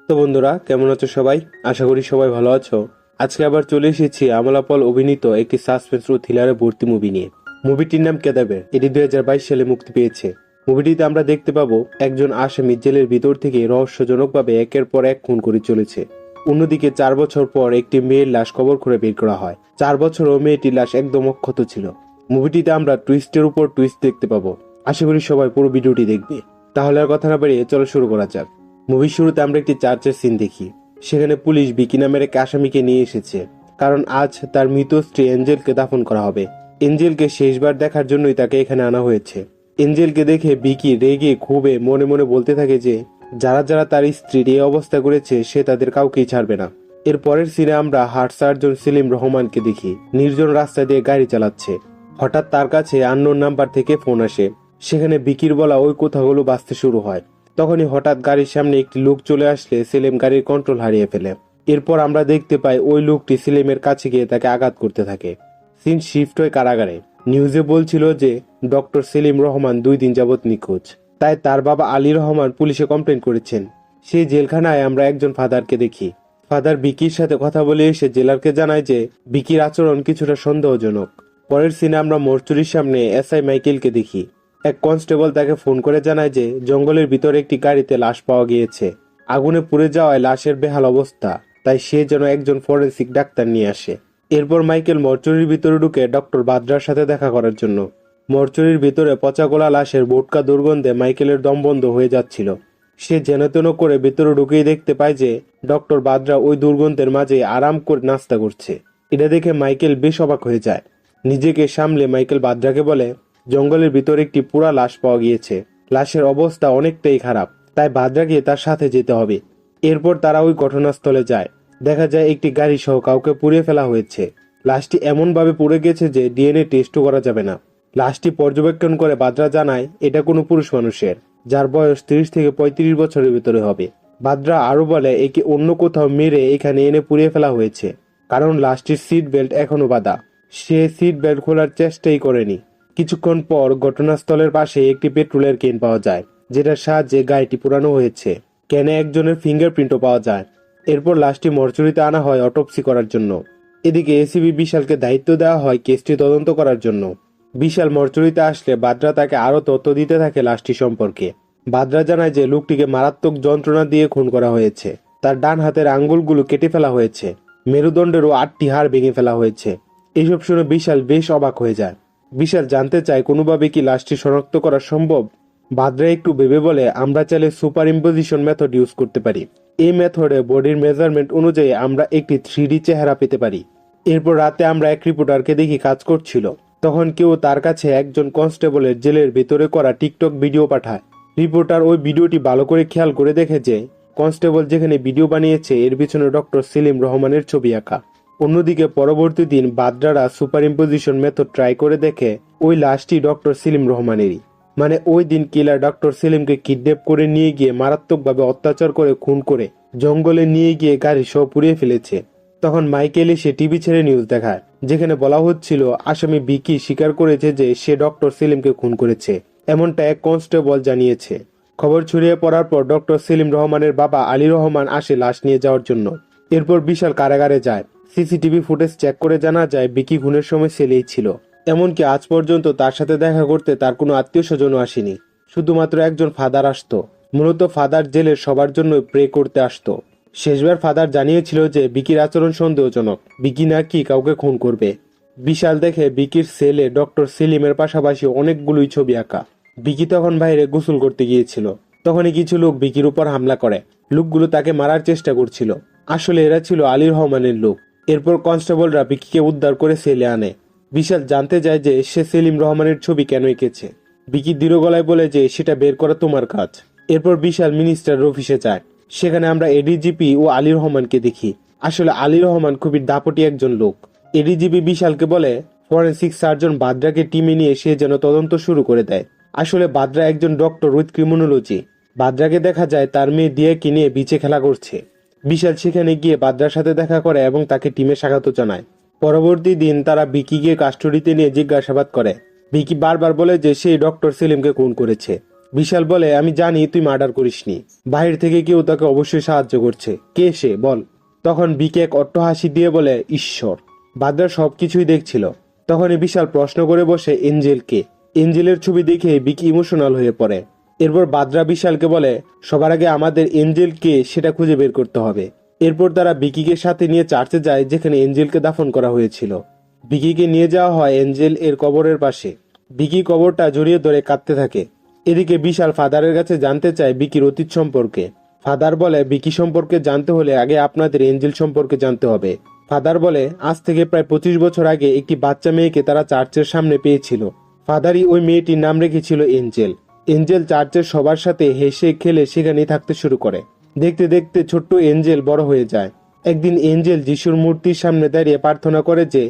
তো বন্ধুরা, কেমন আছো সবাই? আশা করি সবাই ভালো আছো। আজকে আবার চলে এসেছি আমলা পল অভিনীত একটি সাসপেন্স ও থ্রিলারে ভর্তি মুভি নিয়ে। মুভিটির নাম কেদাবে। এটি 2022 সালে মুক্তি পেয়েছে। মুভিটিতে আমরা দেখতে পাবো একজন আসামি জেলের ভিতর থেকে রহস্যজনকভাবে একের পর এক খুন করে চলেছে। অন্যদিকে 4 বছর পর একটি মেয়ের লাশ কবর খুঁড়ে বের করা হয়। 4 বছরও মেয়েটির লাশ একদম অক্ষত ছিল। মুভিটিতে আমরা টুইস্টের উপর টুইস্ট দেখতে পাবো। আশা করি সবাই পুরো ভিডিওটি দেখবে। তাহলে আর কথা না বাড়িয়ে চলো শুরু করা যাক। মুভির শুরুতে আমরা একটি চার্চের সিন দেখি। সেখানে পুলিশ বিকি নামের এক আসামিকে নিয়ে এসেছে, কারণ আজ তার মৃত স্ত্রী এঞ্জেলকে দাফন করা হবে। এঞ্জেলকে শেষবার দেখার জন্যই তাকে এখানে আনা হয়েছে। এঞ্জেলকে দেখে বিকি রেগে ক্ষোভে মনে মনে বলতে থাকে যে যারা যারা তার স্ত্রীর এই অবস্থা করেছে সে তাদের কাউকেই ছাড়বে না। এর পরের সিনে আমরা হার্ট সার্জন সেলিম রহমানকে দেখি নির্জন রাস্তা দিয়ে গাড়ি চালাচ্ছে। হঠাৎ তার কাছে আননোন নাম্বার থেকে ফোন আসে। সেখানে বিকির বলা ওই কথাগুলো বাজতে শুরু হয়। তখনই হঠাৎ গাড়ির সামনে একটি লোক চলে আসলে সেলিম গাড়ির কন্ট্রোল হারিয়ে ফেলে। এরপর আমরা দেখতে পাই ওই লোকটি সেলিমের কাছে গিয়ে তাকে আঘাত করতে থাকে। সিন শিফট হয় কারাগারে। নিউজে বলছিল যে ডক্টর সেলিম রহমান 2 দিন যাবৎ নিখোঁজ। তাই তার বাবা আলী রহমান পুলিশে কমপ্লেন করেছেন। সেই জেলখানায় আমরা একজন ফাদারকে দেখি। ফাদার বিকির সাথে কথা বলে এসে জেলারকে জানায় যে বিকির আচরণ কিছুটা সন্দেহজনক। পরের সিনে আমরা মর্চুরির সামনে এসআই মাইকেলকে দেখি। এক কনস্টেবল তাকে ফোন করে জানায় যে জঙ্গলের ভিতরে একটি গাড়িতে লাশ পাওয়া গিয়েছে। আগুনে পুড়ে যাওয়ায় লাশের বেহাল অবস্থা, তাই সে যেন একজন ফরেন্সিক ডাক্তার নিয়ে আসে। এরপর মাইকেল মর্চুরির ভিতরে ঢুকে ডক্টর বাদ্রার সাথে দেখা করার জন্য। মর্চুরির ভিতরে পচাগোলা লাশের বোটকা দুর্গন্ধে মাইকেলের দম বন্ধ হয়ে যাচ্ছিল। সে যেন তেন করে ভিতরে ঢুকেই দেখতে পায় যে ডক্টর বাদ্রা ওই দুর্গন্ধের মাঝে আরাম করে নাস্তা করছে। এটা দেখে মাইকেল বেশ অবাক হয়ে যায়। নিজেকে সামলে মাইকেল বাদ্রাকে বলে, জঙ্গলের ভিতরে একটি পুরা লাশ পাওয়া গিয়েছে। লাশের অবস্থা অনেকটাই খারাপ, তাই বাদ্রাকে তার সাথে যেতে হবে। এরপর তারা ওই ঘটনাস্থলে যায়। দেখা যায় একটি গাড়ি সহ কাউকে পুড়িয়ে ফেলা হয়েছে। লাশটি এমনভাবে পুড়ে গেছে যে ডিএনএ টেস্টও করা যাবে না। লাশটি পর্যবেক্ষণ করে বাদ্রা জানায় এটা কোনো পুরুষ মানুষের, যার বয়স 30 থেকে 35 বছরের ভিতরে হবে। বাদ্রা আরো বলে একে অন্য কোথাও মেরে এখানে এনে পুড়িয়ে ফেলা হয়েছে, কারণ লাশটির সিট বেল্ট এখনো বাঁধা। সে সিট বেল্ট খোলার চেষ্টাই করেনি। কিছুক্ষণ পর ঘটনাস্থলের পাশে একটি পেট্রোলের ক্যান পাওয়া যায়, যেটার সাহায্যে গাড়িটি পোড়ানো হয়েছে। ক্যানে একজনের ফিঙ্গারপ্রিন্টও পাওয়া যায়। এরপর লাশটি মর্চুরিতে আনা হয় অটোপসি করার জন্য। এদিকে এসিবি বিশালকে দায়িত্ব দেওয়া হয় কেসটি তদন্ত করার জন্য। বিশাল মর্চুরিতে আসলে বাদ্রা তাকে আরো তথ্য দিতে থাকে লাশটি সম্পর্কে। বাদ্রা জানায় যে লোকটিকে মারাত্মক যন্ত্রণা দিয়ে খুন করা হয়েছে। তার ডান হাতের আঙ্গুলগুলো কেটে ফেলা হয়েছে। মেরুদণ্ডেরও 8টি হাড় ভেঙে ফেলা হয়েছে। এইসব শুনে বিশাল বেশ অবাক হয়ে যায়। বিশাল জানতে চায় কোনোভাবে কি লাশটি শনাক্ত করা সম্ভব। বাদ্রা একটু ভেবে বলে আমরা চাইলে সুপার ইম্পোজিশন মেথড ইউজ করতে পারি। এই মেথডে বডির মেজারমেন্ট অনুযায়ী আমরা একটি 3D চেহারা পেতে পারি। এরপর রাতে আমরা এক রিপোর্টারকে দেখি কাজ করছিল। তখন কেউ তার কাছে একজন কনস্টেবলের জেলের ভেতরে করা টিকটক ভিডিও পাঠায়। রিপোর্টার ওই ভিডিওটি ভালো করে খেয়াল করে দেখে যে কনস্টেবল যেখানে ভিডিও বানিয়েছে এর পিছনে ডক্টর সেলিম রহমানের ছবি আঁকা। অন্যদিকে পরবর্তী দিন বাদ্রারা সুপার ইম্পোজিশন মেথড ট্রাই করে দেখে ওই লাশটি ডক্টর সেলিম রহমানেরই। মানে ওই দিন কিলার ডক্টর সেলিমকে কিডন্যাপ করে নিয়ে গিয়ে মারাত্মকভাবে অত্যাচার করে খুন করে জঙ্গলে নিয়ে গিয়ে গাড়ি সহ পুড়িয়ে ফেলেছে। তখন মাইকেল এসে টিভি ছেড়ে নিউজ দেখায়, যেখানে বলা হচ্ছিল আসামি বিকি স্বীকার করেছে যে সে ডক্টর সেলিমকে খুন করেছে। এমনটা এক কনস্টেবল জানিয়েছে। খবর ছড়িয়ে পড়ার পর ডক্টর সেলিম রহমানের বাবা আলী রহমান আসে লাশ নিয়ে যাওয়ার জন্য। এরপর বিশাল কারাগারে যায়। সিসিটিভি ফুটেজ চেক করে জানা যায় বিকি খুনের সময় সেলেই ছিল। এমনকি আজ পর্যন্ত তার সাথে দেখা করতে তার কোনো আত্মীয় স্বজনও আসেনি। শুধুমাত্র একজন ফাদার আসতো। মূলত ফাদার জেলের সবার জন্য প্রে করতে আসতো। শেষবার ফাদার জানিয়েছিল যে বিকির আচরণ সন্দেহজনক। বিকি নাকি কাউকে খুন করবে। বিশাল দেখে বিকির সেলে ডক্টর সেলিমের পাশাপাশি অনেকগুলোই ছবি আঁকা। বিকি তখন বাইরে গোসল করতে গিয়েছিল। তখনই কিছু লোক বিকির উপর হামলা করে। লোকগুলো তাকে মারার চেষ্টা করছিল। আসলে এরা ছিল আলী রহমানের লোক। এরপর কনস্টেবলরা বিকিকে উদ্ধার করে সেলে আনে। বিশাল জানতে যায় যে সে সেলিম রহমানের ছবি কেন এঁকেছে। বিকি দৃঢ় গলায় বলে যে সেটা বের করা তোমার কাজ। এরপর বিশাল মিনিস্টার অফিসে যায়। সেখানে আমরা এডিজিপি ও আলী রহমানকে দেখি। আসলে আলী রহমান খুবই দাপটি একজন লোক। এডিজিপি বিশালকে বলে ফরেন্সিক সার্জন বাদ্রাকে টিমে নিয়ে সে যেন তদন্ত শুরু করে দেয়। আসলে বাদ্রা একজন ডক্টর উইথ ক্রিমিনোলজি। বাদ্রাকে দেখা যায় তার মেয়ে দিয়াকে নিয়ে বিচে খেলা করছে। বিশাল সেখানে গিয়ে বাদ্রার সাথে দেখা করে এবং তাকে টিমে স্বাগত জানায়। পরবর্তী দিন তারা বিকিকে কাস্টডিতে নিয়ে জিজ্ঞাসাবাদ করে। বিকি বারবার বলে যে সেই ডক্টর সেলিমকে খুন করেছে। বিশাল বলে, আমি জানি তুই মার্ডার করিসনি, বাহির থেকে কেউ তাকে অবশ্যই সাহায্য করছে, কে সে বল। তখন বিকি এক অট্ট হাসি দিয়ে বলে, ঈশ্বর। বাদরা সবকিছুই দেখছিল। তখনই বিশাল প্রশ্ন করে বসে, এঞ্জেল কে? এঞ্জেলের ছবি দেখে বিকি ইমোশনাল হয়ে পড়ে। এরপর বাদরা বিশালকে বলে, সবার আগে আমাদের এঞ্জেল কে সেটা খুঁজে বের করতে হবে। এরপর তারা বিকিকে সাথে নিয়ে চার্চে যায় যেখানে এঞ্জেলকে দাফন করা হয়েছিল। বিকিকে নিয়ে যাওয়া হয় এঞ্জেল এর কবরের পাশে। বিকি কবরটা জড়িয়ে ধরে কাঁদতে থাকে। এদিকে বিশাল ফাদারের কাছে জানতে চায় বিকির অতীত সম্পর্কে। ফাদার বলে, বিকি সম্পর্কে জানতে হলে আগে আপনাদের এঞ্জেল সম্পর্কে জানতে হবে। ফাদার বলে, আজ থেকে প্রায় 25 বছর আগে একটি বাচ্চা মেয়েকে তারা চার্চের সামনে পেয়েছিল। ফাদারই ওই মেয়েটির নাম রেখেছিল এঞ্জেল। এঞ্জেল চার্চের সবার সাথে হেসে খেলে সেখানেই থাকতে শুরু করে। দেখতে দেখতে ছোট্ট এঞ্জেল বড় হয়ে যায়। একদিন এঞ্জেল যিশুর মূর্তির সামনে দাঁড়িয়ে প্রার্থনা করে যে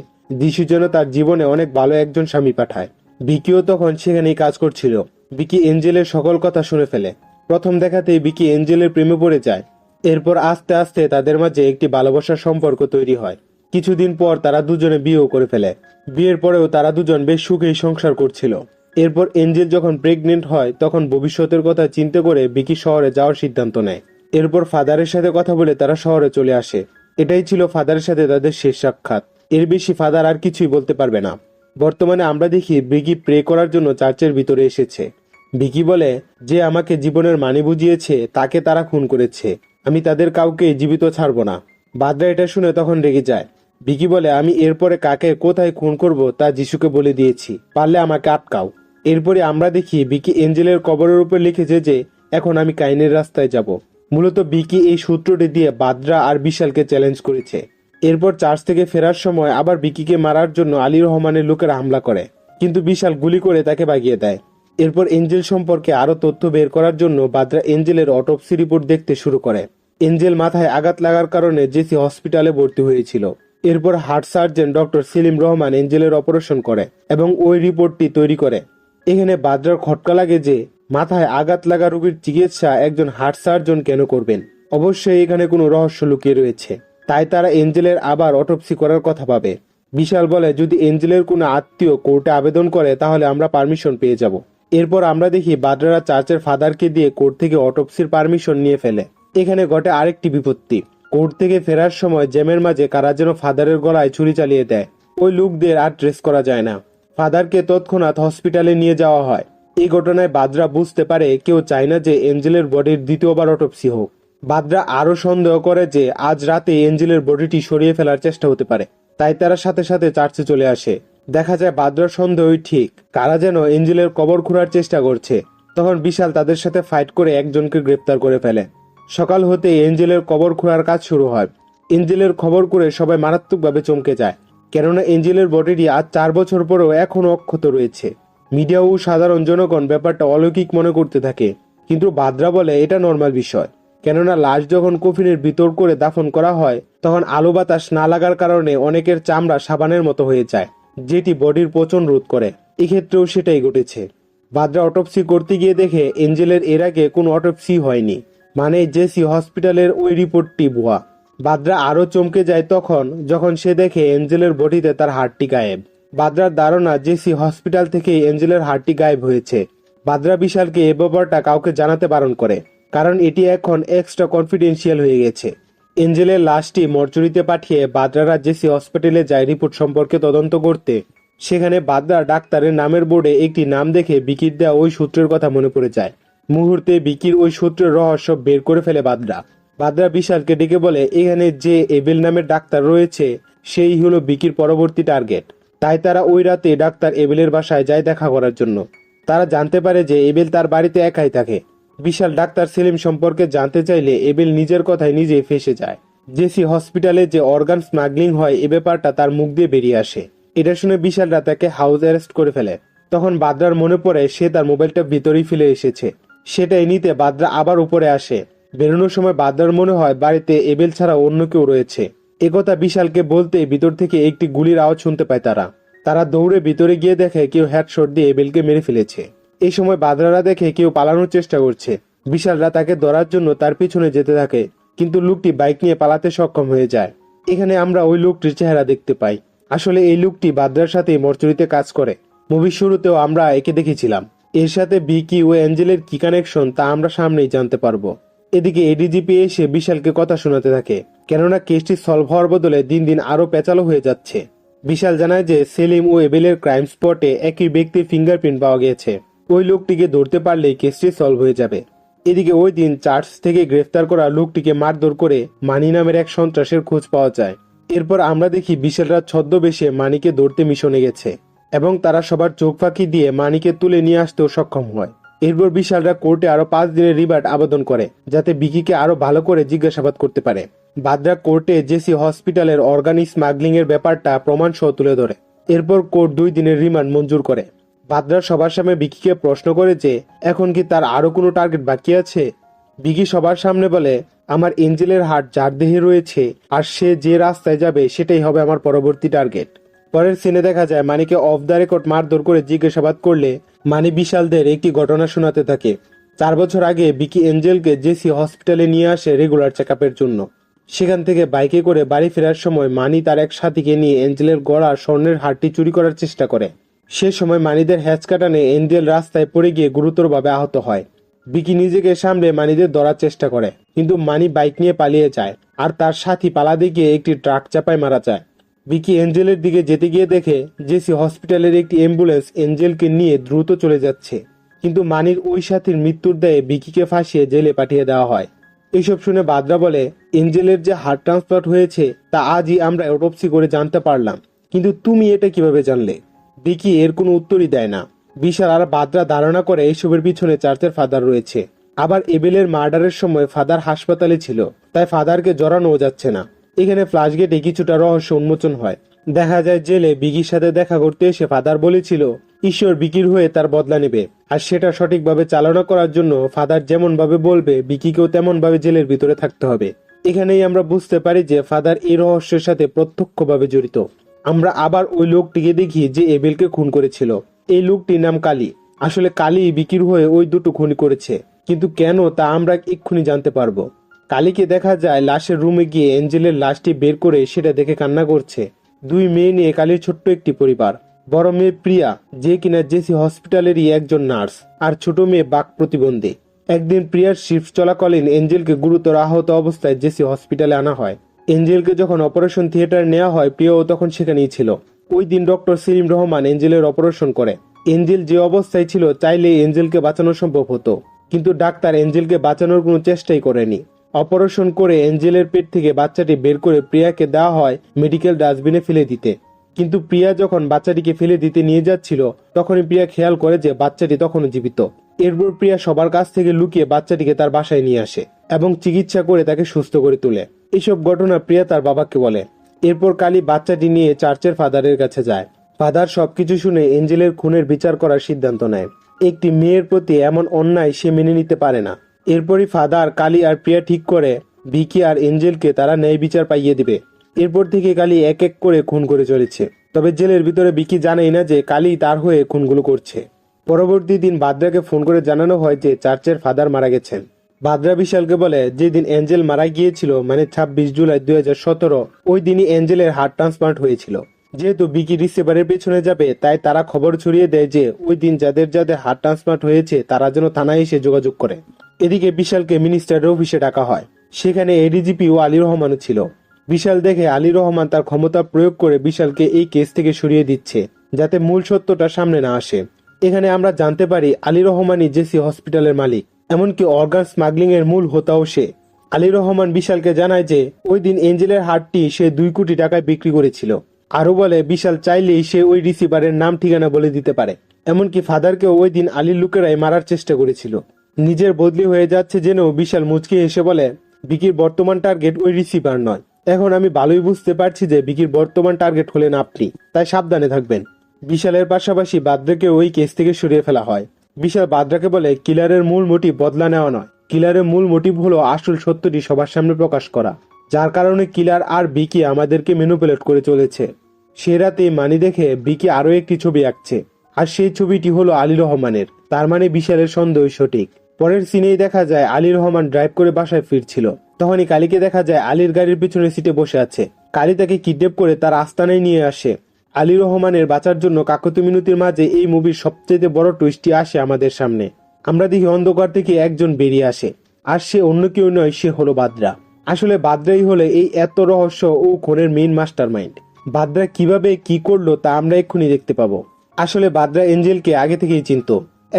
যিশু যেন তার জীবনে অনেক ভালো একজন স্বামী পাঠায়। বিকিও তখন সেখানেই কাজ করছিল। বিকি এঞ্জেলের সকল কথা শুনে ফেলে। প্রথম দেখাতেই বিকি এঞ্জেলের প্রেমে পড়ে যায়। এরপর আস্তে আস্তে তাদের মাঝে একটি ভালোবাসার সম্পর্ক তৈরি হয়। কিছুদিন পর তারা দুজনে বিয়েও করে ফেলে। বিয়ের পরেও তারা দুজন বেশ সুখেই সংসার করছিল। এরপর এঞ্জেল যখন প্রেগনেন্ট হয় তখন ভবিষ্যতের কথা চিন্তা করে বিকি শহরে যাওয়ার সিদ্ধান্ত নেয়। এরপর ফাদারের সাথে কথা বলে তারা শহরে চলে আসে। এটাই ছিল ফাদারের সাথে তাদের শেষ সাক্ষাৎ। এর বেশি ফাদার আর কিছুই বলতে পারবে না। বর্তমানে আমরা দেখি বিকি প্রে করার জন্য চার্চের ভিতরে এসেছে। বিকি বলে, যে আমাকে জীবনের মানে বুঝিয়েছে তাকে তারা খুন করেছে, আমি তাদের কাউকে জীবিত ছাড়ব না। বাদরা এটা শুনে তখন রেগে যায়। বিকি বলে, আমি এরপরে কাকে কোথায় খুন করব তা যিশুকে বলে দিয়েছি, পারলে আমাকে আটকাও। এরপরে আমরা দেখি বিকি এঞ্জেলের কবরের উপর লিখেছে যে এখন আমি কাইনের রাস্তায় যাব। মূলত বিকি এই সূত্রটি দিয়ে বাদরা আর বিশালকে চ্যালেঞ্জ করেছে। এরপর চার্চ থেকে ফেরার সময় আবার বিকিকে মারার জন্য আলী রহমানের লোকেরা হামলা করে, কিন্তু বিশাল গুলি করে তাকে বাগিয়ে দেয়। এরপর এঞ্জেল সম্পর্কে আরো তথ্য বের করার জন্য বাদরা এঞ্জেলের অটোপসি রিপোর্ট দেখতে শুরু করে। এঞ্জেল মাথায় আঘাত লাগার কারণে জেসি হসপিটালে ভর্তি হয়েছিল। এরপর heart surgeon doctor Selim Rahman এঞ্জেলের অপারেশন করে এবং ওই রিপোর্টটি তৈরি করে। এখানে বাদরার খটকা লাগে যে মাথায় আঘাত লাগা রোগীর চিকিৎসা একজন হার্ট সার্জন কেন করবেন? অবশ্যই এখানে কোনো রহস্য লুকিয়ে রয়েছে। তাই তারা এঞ্জেলের আবার অটোপসি করার কথা ভাবে। বিশাল বলে, যদি এঞ্জেলের কোনো আত্মীয় কোর্টে আবেদন করে তাহলে আমরা পারমিশন পেয়ে যাব। এরপর আমরা দেখি বাদরারা চার্চের ফাদারকে দিয়ে কোর্ট থেকে অটোপসির পারমিশন নিয়ে ফেলে। এখানে ঘটে আরেকটি বিপত্তি। কোর্ট থেকে ফেরার সময় জ্যামের মাঝে কারা যেন ফাদারের গলায় ছুরি চালিয়ে দেয়। ওই লোকদের আর ট্রেস করা যায় না। ফাদারকে তৎক্ষণাৎ হসপিটালে নিয়ে যাওয়া হয়। এই ঘটনায় বাদরা বুঝতে পারে কেউ চায় না যে এঞ্জেলের বডির দ্বিতীয়বার অটোপসি হোক। বাদরা আরো সন্দেহ করে যে আজ রাতে এঞ্জেলের বডিটি সরিয়ে ফেলার চেষ্টা হতে পারে। তাই তারা সাথে সাথে চার্চে চলে আসে। দেখা যায় বাদরার সন্দেহই ঠিক, কারা যেন এঞ্জেলের কবর খোঁড়ার চেষ্টা করছে। তখন বিশাল তাদের সাথে ফাইট করে একজনকে গ্রেপ্তার করে ফেলে। সকাল হতে এঞ্জেলের কবর খোঁড়ার কাজ শুরু হয়। এঞ্জেলের খবর করে সবাই মারাত্মকভাবে চমকে যায়, কেননা এঞ্জেলের বডিটি আজ 4 বছর পরেও এখনো অক্ষত রয়েছে। মিডিয়া ও সাধারণ জনগণ ব্যাপারটা অলৌকিক মনে করতে থাকে, কিন্তু বাদরা বলে এটা নর্মাল বিষয়, কেননা লাশ যখন কফিনের ভিতর করে দাফন করা হয় তখন আলো বাতাস না লাগার কারণে অনেকের চামড়া সাবানের মতো হয়ে যায়, যেটি বডির পচন রোধ করে। এক্ষেত্রেও সেটাই ঘটেছে। বাদরা অটোপসি করতে গিয়ে দেখে এঞ্জেলের এর আগে কোনো অটোপসি হয়নি, মানে জেসি হসপিটালের ওই রিপোর্টটি ভুয়া। বাদরা আরো চমকে যায় তখন যখন সে দেখে এঞ্জেলের বডিতে তার হাড়টি গায়েব। বাদরার ধারণা জেসি হসপিটাল থেকে এঞ্জেলের হাড়টি গায়েব হয়েছে। বাদরা বিশালকে এ ব্যাপারটা কাউকে জানাতে বারণ করে, কারণ এটি এখন এক্সট্রা কনফিডেন্সিয়াল হয়ে গেছে। এঞ্জেলের লাশটি মর্চুরিতে পাঠিয়ে বাদরারা জেসি হসপিটালে যায় রিপোর্ট সম্পর্কে তদন্ত করতে। সেখানে বাদরা ডাক্তারের নামের বোর্ডে একটি নাম দেখে বিকির দেওয়া ওই সূত্রের কথা মনে পড়ে যায়। মুহূর্তে বিকির ওই সূত্রের রহস্য বের করে ফেলে বাদরা। বাদরা বিশালকে ডেকে বলে, এখানে যে এবেল নামের ডাক্তার রয়েছে সেই হলো বিকির পরবর্তী টার্গেট। তাই তারা ওই রাতে ডাক্তার এবেলের বাসায় যায় দেখা করার জন্য। তারা জানতে পারে যে এবেল তার বাড়িতে একাই থাকে। বিশাল ডাক্তার সেলিম সম্পর্কে জানতে চাইলে এবেল নিজের কথায় নিজেই ফেঁসে যায়। জেসি হসপিটালে যে অর্গান স্মাগলিং হয় এ ব্যাপারটা তার মুখ দিয়ে বেরিয়ে আসে। এটা শুনে বিশালরা তাকে হাউস অ্যারেস্ট করে ফেলে। তখন বাদরার মনে পড়ে সে তার মোবাইলটা ভিতরেই ফেলে এসেছে। সেটাই নিতে বাদরা আবার উপরে আসে। বেরোনোর সময় বাদরার মনে হয় বাড়িতে এবেল ছাড়া অন্য কেউ রয়েছে। একথা বিশালকে বলতে ভিতর থেকে একটি গুলির আওয়াজ শুনতে পায় তারা দৌড়ে ভিতরে গিয়ে দেখে কেউ হেডশট দিয়ে এবেলকে মেরে ফেলেছে। এই সময় বাদরারা দেখে কেউ পালানোর চেষ্টা করছে। বিশালরা তাকে ধরার জন্য তার পিছনে যেতে থাকে, কিন্তু লোকটি বাইক নিয়ে পালাতে সক্ষম হয়ে যায়। এখানে আমরা ওই লোকটির চেহারা দেখতে পাই। আসলে এই লোকটি বাদরার সাথে মর্চুরিতে কাজ করে। মুভির শুরুতেও আমরা একে দেখেছিলাম। এর সাথে বিকি ও অ্যাঞ্জেলের কি কানেকশন তা আমরা সামনেই জানতে পারবো। এদিকে এডিজিপি এসে বিশালকে কথা শোনাতে থাকে, কেননা কেসটি সলভ হওয়ার বদলে দিন দিন আরো পেঁচালো হয়ে যাচ্ছে। বিশাল জানায় যে সেলিম ও এবেলের ক্রাইম স্পটে একই ব্যক্তির ফিঙ্গারপ্রিন্ট পাওয়া গিয়েছে, ওই লোকটিকে ধরতে পারলেই কেসটি সলভ হয়ে যাবে। এদিকে ওই দিন চার্চ থেকে গ্রেফতার করা লোকটিকে মারধর করে মানি নামের এক সন্ত্রাসের খোঁজ পাওয়া যায়। এরপর আমরা দেখি বিশালরা ছদ্মবেশে মানিকে ধরতে মিশনে গেছে এবং তারা সবার চোখ ফাঁকি দিয়ে মানিকে তুলে নিয়ে আসতেও সক্ষম হয়। এরপর বিশালরা কোর্টে আরো 5 দিনের রিমান্ড আবেদন করে, যাতে বিকিকে আরো ভালো করে জিজ্ঞাসাবাদ করতে পারে। বাদরা কোর্টে জেসি হসপিটালের অর্গান স্মাগলিং এর ব্যাপারটা প্রমাণ সহ তুলে ধরে। এরপর কোর্ট 2 দিনের রিমান্ড মঞ্জুর করে। বাদরা সবার সামনে বিকিকে প্রশ্ন করে যে এখন কি তার আরো কোনো টার্গেট বাকি আছে। বিকি সবার সামনে বলে, আমার এঞ্জেলের হার্ট যার দেহে রয়েছে আর সে যে রাস্তায় যাবে সেটাই হবে আমার পরবর্তী টার্গেট। পরের সিনে দেখা যায় মানিকে অফ দ্য রেকর্ড মারধর করে জিজ্ঞাসাবাদ করলে মানি বিশালদের একটি ঘটনা শোনাতে থাকে। 4 বছর আগে বিকি এঞ্জেলকে জেসি হসপিটালে নিয়ে আসে রেগুলার চেক আপের জন্য। সেখান থেকে বাইকে করে বাড়ি ফেরার সময় মানি তার এক সাথীকে নিয়ে এঞ্জেলের গলা স্বর্ণের হারটি চুরি করার চেষ্টা করে। সে সময় মানিদের হ্যাচ কাটানে এঞ্জেল রাস্তায় পড়ে গিয়ে গুরুতরভাবে আহত হয়। বিকি নিজেকে সামলে মানিদের ধরার চেষ্টা করে, কিন্তু মানি বাইক নিয়ে পালিয়ে যায় আর তার সাথী পালাতে গিয়ে একটি ট্রাক চাপায় মারা যায়। বিকি এঞ্জেলের দিকে যেতে গিয়ে দেখে জেসি হসপিটালের একটি অ্যাম্বুলেন্স এঞ্জেলকে নিয়ে দ্রুত চলে যাচ্ছে, কিন্তু মানির ওই সাথীর মৃত্যুর দায়ে বিকিকে ফাঁসিয়ে জেলে পাঠিয়ে দেওয়া হয়। এইসব শুনে বাদরা বলে, এঞ্জেলের যে হার্ট ট্রান্সপ্লান্ট হয়েছে তা আজই আমরা অটোপসি করে জানতে পারলাম, কিন্তু তুমি এটা কিভাবে জানলে? বিকি এর কোনো উত্তরই দেয় না। বিশাল আর বাদরা ধারণা করে এইসবের পিছনে চার্চের ফাদার রয়েছে। আবার এবেলের মার্ডারের সময় ফাদার হাসপাতালে ছিল, তাই ফাদারকে জড়ানোও যাচ্ছে না। এখানে ফ্ল্যাশগেটে কিছুটা রহস্য উন্মোচন হয়। দেখা যায় জেলে বিকির সাথে দেখা করতে এসে ফাদার বলেছিল ঈশ্বর বিকির হয়ে তার বদলা নেবে, আর সেটা সঠিকভাবে চালনা করার জন্য ফাদার যেমন ভাবে বলবে বিকিকেও তেমন ভাবে জেলের ভিতরে থাকতে হবে। এখানেই আমরা বুঝতে পারি যে ফাদার এই রহস্যের সাথে প্রত্যক্ষভাবে জড়িত। আমরা আবার ওই লোকটিকে দেখি যে এবেলকে খুন করেছিল। এই লোকটির নাম কালী। আসলে কালী বিকির হয়ে ওই দুটো খুন করেছে, কিন্তু কেন তা আমরা এক্ষুনি জানতে পারবো। কালীকে দেখা যায় লাশের রুমে গিয়ে এঞ্জেলের লাশটি বের করে সেটা দেখে কান্না করছে। 2 মেয়ে নিয়ে কালীর ছোট্ট একটি পরিবার। বড় মেয়ে প্রিয়া, যে কিনা জেসি হসপিটালেরই একজন নার্স, আর ছোট মেয়ে বাক প্রতিবন্ধী। একদিন প্রিয়ার শিফট চলাকালীন এঞ্জেলকে গুরুতর আহত অবস্থায় জেসি হসপিটালে আনা হয়। এঞ্জেলকে যখন অপারেশন থিয়েটারে নেওয়া হয় প্রিয়াও তখন সেখানেই ছিল। ওই দিন ডক্টর সেলিম রহমান এঞ্জেলের অপারেশন করে। এঞ্জেল যে অবস্থায় ছিল চাইলে এঞ্জেলকে বাঁচানো সম্ভব হতো, কিন্তু ডাক্তার এঞ্জেলকে বাঁচানোর কোনো চেষ্টাই করেনি। অপারেশন করে এঞ্জেলের পেট থেকে বাচ্চাটি বের করে প্রিয়াকে দেওয়া হয় মেডিকেল ডাস্টবিনে ফেলে দিতে। কিন্তু প্রিয়া যখন বাচ্চাটিকে ফেলে দিতে নিয়ে যাচ্ছিল তখনই প্রিয়া খেয়াল করে যে বাচ্চাটি তখনও জীবিত। এরপর প্রিয়া সবার কাছ থেকে লুকিয়ে বাচ্চাটিকে তার বাসায় নিয়ে আসে এবং চিকিৎসা করে তাকে সুস্থ করে তোলে। এইসব ঘটনা প্রিয়া তার বাবাকে বলে। এরপর কালী বাচ্চাটি নিয়ে চার্চের ফাদারের কাছে যায়। ফাদার সবকিছু শুনে এঞ্জেলের খুনের বিচার করার সিদ্ধান্ত নেয়। একটি মেয়ের প্রতি এমন অন্যায় সে মেনে নিতে পারে না। এরপরই ফাদার, কালী আর প্রিয়া ঠিক করে বিকি আর এঞ্জেলকে তারা ন্যায় বিচার পাইয়ে দিবে। এরপর থেকে কালী এক এক করে খুন করে চলেছে। তবে জেলের ভিতরে বিকি জানেই না যে কালী তার হয়ে খুনগুলো করছে। পরবর্তী দিন বাদ্রাকে ফোন করে জানানো হয় যে চার্চের ফাদার মারা গেছেন। বাদ্রা বিশালকে বলে যেদিন এঞ্জেল মারা গিয়েছিল মানে 26 জুলাই 2017, ওই দিনই এঞ্জেলের হার্ট ট্রান্সপ্লান্ট হয়েছিল। যেহেতু বিকি রিসিভারের পেছনে যাবে তাই তারা খবর ছড়িয়ে দেয় যে ওই দিন যাদের যাদের হার্ট ট্রান্সপ্লান্ট হয়েছে তারা যেন থানায় এসে যোগাযোগ করে। এদিকে বিশালকে মিনিস্টারের অফিসে ডাকা হয়। সেখানে এডিজিপি ও আলী রহমানও ছিল। বিশাল দেখে আলী রহমান তার ক্ষমতা প্রয়োগ করে বিশালকে এই কেস থেকে সরিয়ে দিচ্ছে, যাতে মূল সত্যটা সামনে না আসে। এখানে আমরা জানতে পারি আলী রহমানই জেসি হসপিটালের মালিক, এমনকি অর্গান স্মাগলিং এর মূল হোতাও সে। আলী রহমান বিশালকে জানায় যে ওই দিন এঞ্জেলের হার্টটি সে 2 কোটি টাকায় বিক্রি করেছিল। আরো বলে বিশাল চাইলেই সে ওই রিসিভারের নাম ঠিকানা বলে দিতে পারে। এমনকি ফাদারকেও ওই দিন আলীর লোকেরাই মারার চেষ্টা করেছিল। নিজের বদলি হয়ে যাচ্ছে জেনেও বিশাল মুচকি হেসে বলে বিকির বর্তমান টার্গেট ওই রিসিভার নয়। এখন আমি ভালোই বুঝতে পারছি যে বিকির বর্তমান টার্গেট হলেন আপনি, তাই সাবধানে থাকবেন। বিশালের পাশাপাশি বাদ্রাকে ওই কেস থেকে সরিয়ে ফেলা হয়। বিশাল বাদ্রাকে বলে কিলারের মূল মোটিভ বদলা নেওয়া নয়, কিলারের মূল মোটিভ হলো আসল সত্যটি সবার সামনে প্রকাশ করা, যার কারণে কিলার আর বিকি আমাদেরকে ম্যানিপুলেট করে চলেছে। সে রাতে মানি দেখে বিকি আরো একটি ছবি আঁকছে, আর সেই ছবিটি হলো আলী রহমানের। তার মানে বিশালের সন্দেহ সঠিক। পরের সিনেই দেখা যায় আলী রহমান ড্রাইভ করে বাসায় ফিরছিল। তখনই কালীকে দেখা যায় আলীর গাড়ির পিছনে সিটে বসে আছে। কালী তাকে কিডন্যাপ করে তার আস্তানায় নিয়ে আসে। আলী রহমানের বাঁচার জন্য কাকতি মিনতির মাঝে এই মুভির সবচেয়ে বড় টুইস্টটি আসে আমাদের সামনে। আমরা দেখি অন্ধকার থেকে একজন বেরিয়ে আসে, আর সে অন্য কেউ নয়, সে হলো বাদরা। আসলে বাদরাই হলো এই এত রহস্য ও খুনের মেইন মাস্টার মাইন্ড। বাদরা কিভাবে কি করলো তা আমরা এক্ষুনি দেখতে পাবো। আসলে বাদরা এঞ্জেলকে আগে থেকেই চিনত।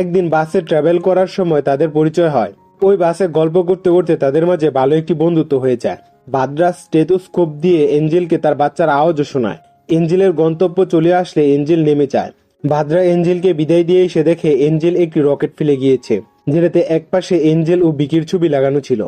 একদিন বাসে ট্রাভেল করার সময় তাদের পরিচয় হয়। ওই বাসে গল্প করতে করতে তাদের মাঝে ভালো একটি বন্ধুত্ব হয়ে যায়। বাদরা স্টেথোস্কোপ দিয়ে এঞ্জেলকে তার বাচ্চার আওয়াজও শোনায়। এঞ্জেলের গন্তব্য চলে আসলে এঞ্জেল নেমে যায়। বাদরা এঞ্জেলকে বিদায় দিয়ে এসে দেখে এঞ্জেল একটি রকেট ফেলে গিয়েছে, যেটাতে একপাশে এঞ্জেল ও বিকির ছবি লাগানো ছিল।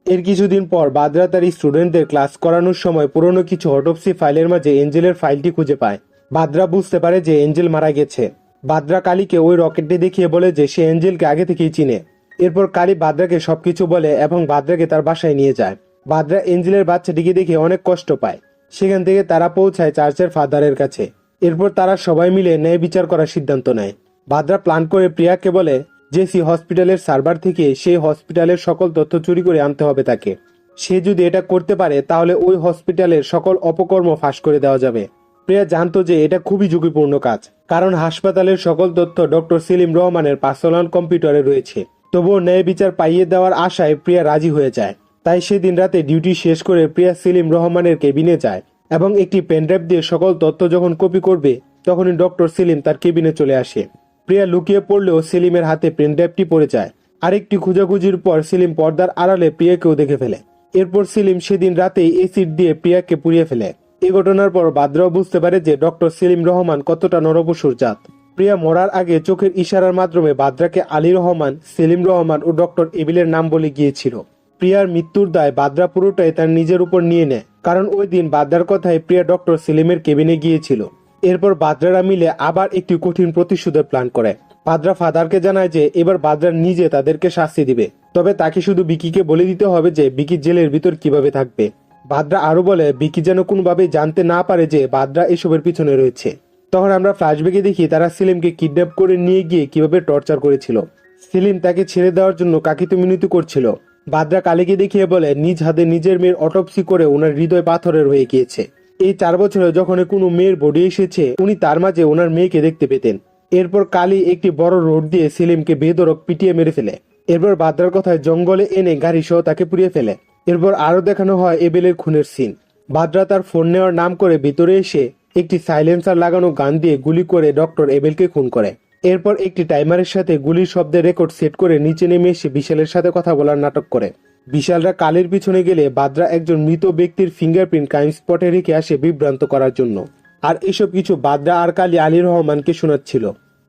এর কিছুদিন পর বাদরা তার স্টুডেন্টদের ক্লাস করানোর সময় পুরনো কিছু অটোপসি ফাইলের মাঝে এঞ্জেলের ফাইলটি খুঁজে পায়। বাদরা বুঝতে পারে যে এঞ্জেল মারা গেছে। বাদরা কালীকে ওই রকেটটি দেখিয়ে বলে যে সে এঞ্জেলকে আগে থেকেই চিনে। এরপর কালী বাদরাকে সবকিছু বলে এবং বাদরাকে তার বাসায় নিয়ে যায়। বাদরা এঞ্জেলের বাচ্চাটিকে দেখে অনেক কষ্ট পায়। সেখান থেকে তারা পৌঁছায় চার্চের ফাদারের কাছে। এরপর তারা সবাই মিলে ন্যায় বিচার করার সিদ্ধান্ত নেয়। বাদরা প্ল্যান করে প্রিয়াকে বলে জেসি হসপিটালের সার্ভার থেকে সেই হসপিটালের সকল তথ্য চুরি করে আনতে হবে তাকে। সে যদি এটা করতে পারে তাহলে ওই হসপিটালের সকল অপকর্ম ফাঁস করে দেওয়া যাবে। প্রিয়া জানতো যে এটা খুবই ঝুঁকিপূর্ণ কাজ, কারণ হাসপাতালের সকল তথ্য ডক্টর সেলিম রহমানের পার্সোনাল কম্পিউটারে রয়েছে। তবুও ন্যায় বিচার পাইয়ে দেওয়ার আশায় প্রিয়া রাজি হয়ে যায়। তাই সেদিন রাতে ডিউটি শেষ করে প্রিয়া সেলিম রহমানের কেবিনে যায় এবং একটি পেনড্রাইভ দিয়ে সকল তথ্য যখন কপি করবে তখনই ডক্টর সেলিম তার কেবিনে চলে আসে। প্রিয়া লুকিয়ে পড়লেও সেলিমের হাতে পেনড্রাইভটি পড়ে যায়। আরেকটি খোঁজাখুঁজির পর সেলিম পর্দার আড়ালে প্রিয়াকেও দেখে ফেলে। এরপর সেলিম সেদিন রাতেই এসিড দিয়ে প্রিয়াকে পুড়িয়ে ফেলে। এই ঘটনার পর বাদরাও বুঝতে পারে যে ডক্টর সেলিম রহমান কতটা নরপশুর জাত। প্রিয়া মরার আগে চোখের ইশারার মাধ্যমে বাদরাকে আলী রহমান, সেলিম রহমান ও ডক্টর এবিলের নাম বলে গিয়েছিল। প্রিয়ার মৃত্যুর দায় বাদরা পুরোটাই তার নিজের উপর নিয়ে নেয়, কারণ ওই দিন বাদরার কথায় প্রিয়া ডক্টর সেলিমের কেবিনে গিয়েছিল। এরপর বাদরারা মিলে আবার একটি কঠিন প্রতিশোধের প্ল্যান করে। বাদরা ফাদারকে জানায় যে এবার বাদরা নিজে তাদেরকে শাস্তি দিবে, তবে তাকে শুধু বিকিকে বলে দিতে হবে যে বিকি জেলের ভিতর কিভাবে থাকবে। বাদরা আরো বলে বিকি যেন কোনোভাবেই জানতে না পারে যে বাদরা এসবের পিছনে রয়েছে। তখন আমরা ফ্ল্যাশব্যাকে দেখি তারা সেলিমকে কিডন্যাপ করে নিয়ে গিয়ে কিভাবে টর্চার করেছিল। সেলিম তাকে ছেড়ে দেওয়ার জন্য কাকিতে মিনতি করছিল। বাদরা কালীকে দেখিয়ে বলে নিজ হাতে নিজের মেয়ের অটোপসি করে ওনার হৃদয় পাথরের হয়ে গিয়েছে। এই 4 বছরে যখন কোনো মেয়ের বডি এসেছে উনি তার মাঝে ওনার মেয়েকে দেখতে পেতেন। এরপর কালী একটি বড় রড দিয়ে সেলিমকে বেধড়ক পিটিয়ে মেরে ফেলে। এরপর বাদরার কথায় জঙ্গলে এনে গাড়ি সহ তাকে পুড়িয়ে ফেলে। এরপর আরো দেখানো হয় এবেলের খুনের সিন। বাদরা তার ফোন নেওয়ার নাম করে ভিতরে এসে একটি সাইলেন্সার লাগানো গান দিয়ে গুলি করে ডক্টর এবেলকে খুন করে। এরপর একটি টাইমারের সাথে গুলির শব্দের রেকর্ড সেট করে নিচে নেমে এসে বিশালের সাথে কথা বলার নাটক করে। বিশালরা কালের পিছনে গেলে বাদরা একজন মৃত ব্যক্তির ফিঙ্গারপ্রিন্ট ক্রাইম স্পটে রেখে আসে বিভ্রান্ত করার জন্য। আর এসব কিছু বাদরা আর কালী আলী রহমানকে শোনাচ্ছিল।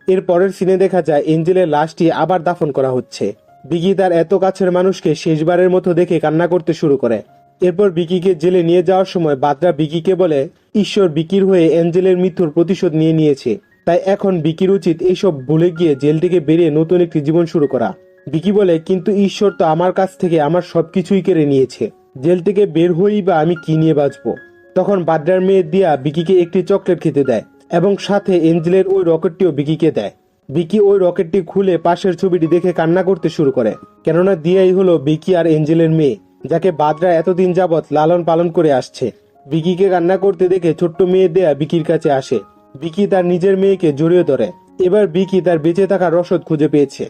এর পরের সিনে দেখা যায় এঞ্জেলের লাশটি আবার দাফন করা হচ্ছে। বিকি তার এত কাছের মানুষকে শেষবারের মতো দেখে কান্না করতে শুরু করে। এরপর বিকিকে জেলে নিয়ে যাওয়ার সময় বাদরা বিকিকে বলে ঈশ্বর বিকির হয়ে এঞ্জেলের মৃত্যুর প্রতিশোধ নিয়েছে, তাই এখন বিকির উচিত এইসব ভুলে গিয়ে জেল থেকে বেরিয়ে নতুন একটি জীবন শুরু করা। বিকি বলে কিন্তু ঈশ্বর তো আমার কাছ থেকে আমার সবকিছুই কেড়ে নিয়েছে, জেল থেকে বের হয়েই বা আমি কি নিয়ে বাঁচবো। তখন বাদরার মেয়ে দিয়া বিকিকে একটি চকলেট খেতে দেয় এবং সাথে এঞ্জেলের ওই রকেটটিও বিকিকে দেয়। বিকি ওই রকেটটি খুলে পাশের ছবিটি দেখে কান্না করতে শুরু করে, কেননা দিয়াই হলো বিকি আর এঞ্জেলের মেয়ে, যাকে বাদরা এতদিন যাবৎ লালন পালন করে আসছে। বিকিকে কান্না করতে দেখে ছোট্ট মেয়ে দেয়া বিকির কাছে আসে। বিকি তার নিজের মেয়েকে জড়িয়ে ধরে। এবার বিকি তার বেঁচে থাকার রসদ খুঁজে পেয়েছে।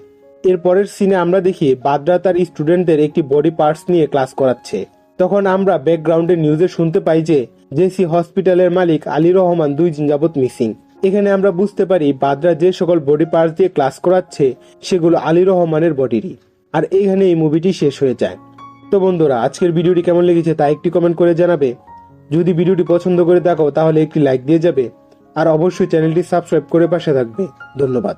এর পরের সিনে আমরা দেখি বাদরা তার স্টুডেন্টদের একটি বডি পার্টস নিয়ে ক্লাস করাচ্ছে। তখন আমরা ব্যাকগ্রাউন্ডে নিউজে শুনতে পাই যে জেসি হসপিটালের মালিক আলী রহমান 2 দিন যাবৎ মিসিং। এখানে আমরা বুঝতে পারি বাদরা যে সকল বডি পার্টস দিয়ে ক্লাস করাচ্ছে সেগুলো আলী রহমানের বডিরই। আর এখানে এই মুভিটি শেষ হয়ে যায়। তো বন্ধুরা, আজকের ভিডিওটি কেমন লেগেছে তা একটি কমেন্ট করে জানাবে। যদি ভিডিওটি পছন্দ করে থাকো তাহলে একটি লাইক দিয়ে যাবে, আর অবশ্যই চ্যানেলটি সাবস্ক্রাইব করে পাশে থাকবে। ধন্যবাদ।